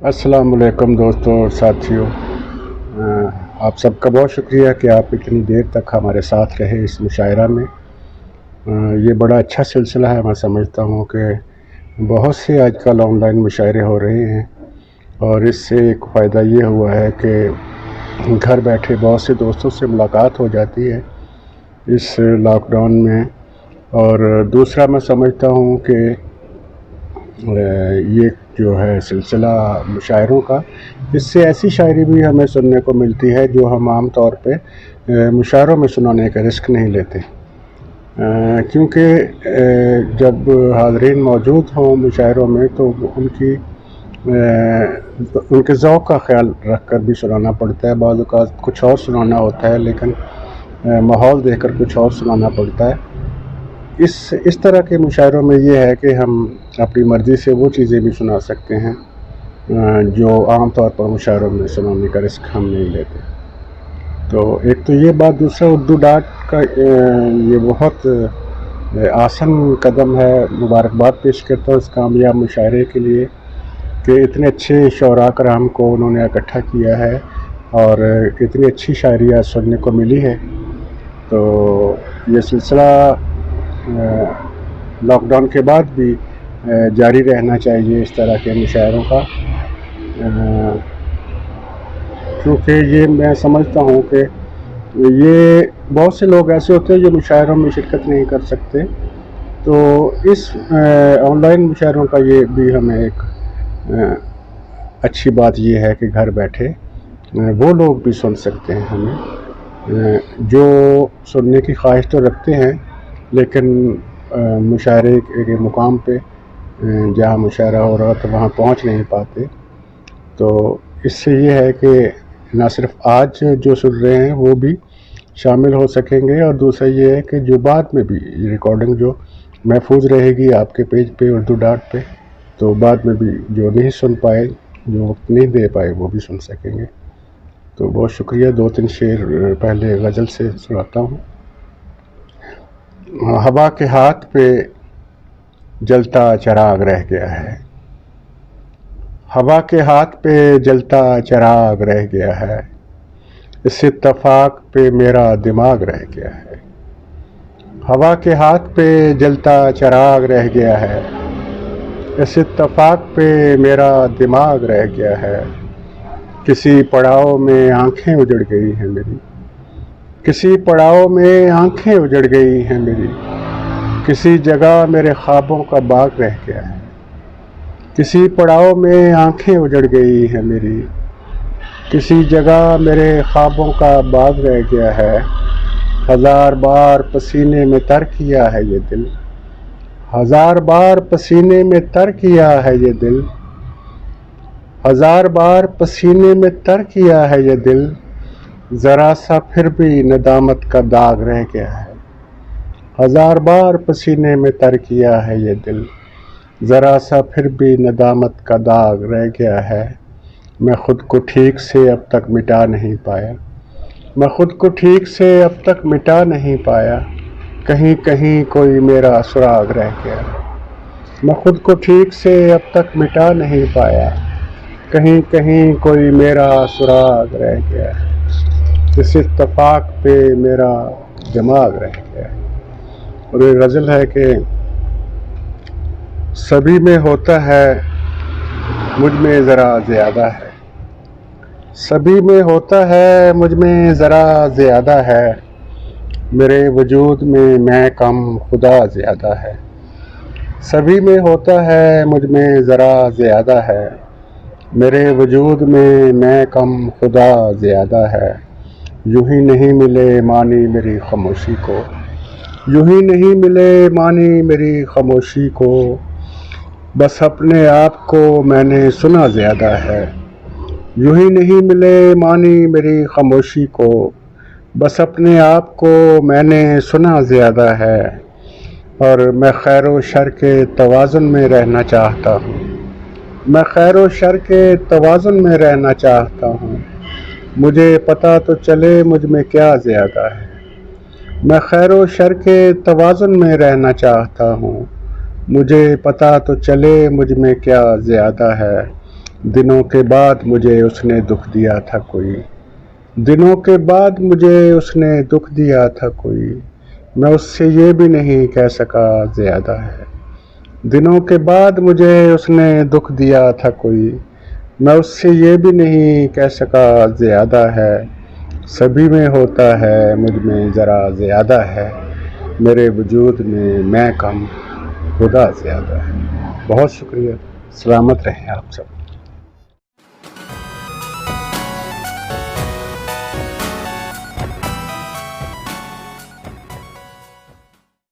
अस्सलाम वालेकुम दोस्तों और साथियों। आप सबका बहुत शुक्रिया कि आप इतनी देर तक हमारे साथ रहे इस मुशायरा में। ये बड़ा अच्छा सिलसिला है। मैं समझता हूँ कि बहुत से आजकल ऑनलाइन मुशायरे हो रहे हैं और इससे एक फ़ायदा ये हुआ है कि घर बैठे बहुत से दोस्तों से मुलाकात हो जाती है इस लॉकडाउन में। और दूसरा मैं समझता हूँ कि ये जो है सिलसिला मुशायरों का, इससे ऐसी शायरी भी हमें सुनने को मिलती है जो हम आम तौर पे मुशायरों में सुनाने का रिस्क नहीं लेते, क्योंकि जब हाज़रीन मौजूद हों मुशायरों में तो उनके ज़ौक़ का ख्याल रख कर भी सुनाना पड़ता है। बाज़ औक़ात कुछ और सुनाना होता है लेकिन माहौल देखकर कुछ और सुनाना पड़ता है। इस तरह के मुशायरों में ये है कि हम अपनी मर्ज़ी से वो चीज़ें भी सुना सकते हैं जो आम तौर पर मुशायरों में सुनाने का रिस्क हम नहीं लेते। तो एक तो ये बात। दूसरा, उर्दू डॉट का ये बहुत आसान कदम है। मुबारकबाद पेश करता हूँ इस कामयाब मुशायरे के लिए कि इतने अच्छे शौरा कराम को उन्होंने इकट्ठा किया है और इतनी अच्छी शायरियाँ सुनने को मिली है। तो ये सिलसिला लॉकडाउन के बाद भी जारी रहना चाहिए इस तरह के मुशायरों का, क्योंकि ये मैं समझता हूँ कि ये बहुत से लोग ऐसे होते हैं जो मुशायरों में शिरकत नहीं कर सकते। तो इस ऑनलाइन मुशायरों का ये भी हमें एक अच्छी बात ये है कि घर बैठे वो लोग भी सुन सकते हैं हमें जो सुनने की ख्वाहिश तो रखते हैं लेकिन मुशायरे के मुकाम पे जहाँ मुशायरा हो रहा तो वहाँ पहुँच नहीं पाते। तो इससे ये है कि ना सिर्फ आज जो सुन रहे हैं वो भी शामिल हो सकेंगे, और दूसरा ये है कि जो बाद में भी रिकॉर्डिंग जो महफूज रहेगी आपके पेज पे उर्दू डॉट पे, तो बाद में भी जो नहीं सुन पाए, जो वक्त नहीं दे पाए, वो भी सुन सकेंगे। तो बहुत शुक्रिया। 2-3 शेर पहले गज़ल से सुनाता हूँ। हवा के हाथ पे जलता चिराग रह गया है, हवा के हाथ पे जलता चिराग रह गया है, इस इत्तफाक पे मेरा दिमाग रह गया है। हवा के हाथ पे जलता चिराग रह गया है, इस इत्तफाक पे मेरा दिमाग रह गया है। किसी पड़ाव में आंखें उजड़ गई हैं मेरी, किसी पड़ाव में आंखें उजड़ गई हैं मेरी, किसी जगह मेरे ख्वाबों का बाग रह गया है। किसी पड़ाव में आंखें उजड़ गई हैं मेरी, किसी जगह मेरे ख्वाबों का बाग रह गया है। हज़ार बार पसीने में तर किया है ये दिल, हज़ार बार पसीने में तर किया है ये दिल, हज़ार बार पसीने में तर किया है ये दिल, ज़रा सा फिर भी नदामत का दाग रह गया है। हज़ार बार पसीने में तर किया है ये दिल, ज़रा सा फिर भी नदामत का दाग रह गया है। मैं ख़ुद को ठीक से अब तक मिटा नहीं पाया, मैं ख़ुद को ठीक से अब तक मिटा नहीं पाया, कहीं कहीं कोई मेरा सुराग रह गया। मैं ख़ुद को ठीक से अब तक मिटा नहीं पाया, कहीं कहीं कोई मेरा सुराग रह गया। इस इत्तफाक पे मेरा दिमाग रह गया। और ये गज़ल है कि सभी में होता है मुझ में ज़रा ज़्यादा है, सभी में होता है मुझ में ज़रा ज़्यादा है, मेरे वजूद में मैं कम खुदा ज़्यादा है। सभी में होता है मुझ में ज़रा ज़्यादा है, मेरे वजूद में मैं कम खुदा ज़्यादा है। यूं ही नहीं मिले मानी मेरी खामोशी को, यूं ही नहीं मिले मानी मेरी खामोशी को, बस अपने आप को मैंने सुना ज़्यादा है। यूं ही नहीं मिले मानी मेरी खामोशी को, बस अपने आप को मैंने सुना ज़्यादा है। और मैं खैर व शर के तवाज़ुन में रहना चाहता हूँ, मैं खैर व शर के तवाज़ुन में रहना चाहता हूँ, मुझे पता तो चले मुझ में क्या ज़्यादा है। मैं खैर व शर के तवाज़ुन में रहना चाहता हूँ, मुझे पता तो चले मुझ में क्या ज़्यादा है। दिनों के बाद मुझे उसने दुख दिया था कोई, दिनों के बाद मुझे उसने दुख दिया था कोई, मैं उससे ये भी नहीं कह सका ज़्यादा है। दिनों के बाद मुझे उसने दुख दिया था कोई, मैं उससे ये भी नहीं कह सका ज़्यादा है। सभी में होता है मुझ में ज़रा ज़्यादा है, मेरे वजूद में मैं कम खुदा ज़्यादा है। बहुत शुक्रिया, सलामत रहें आप सब।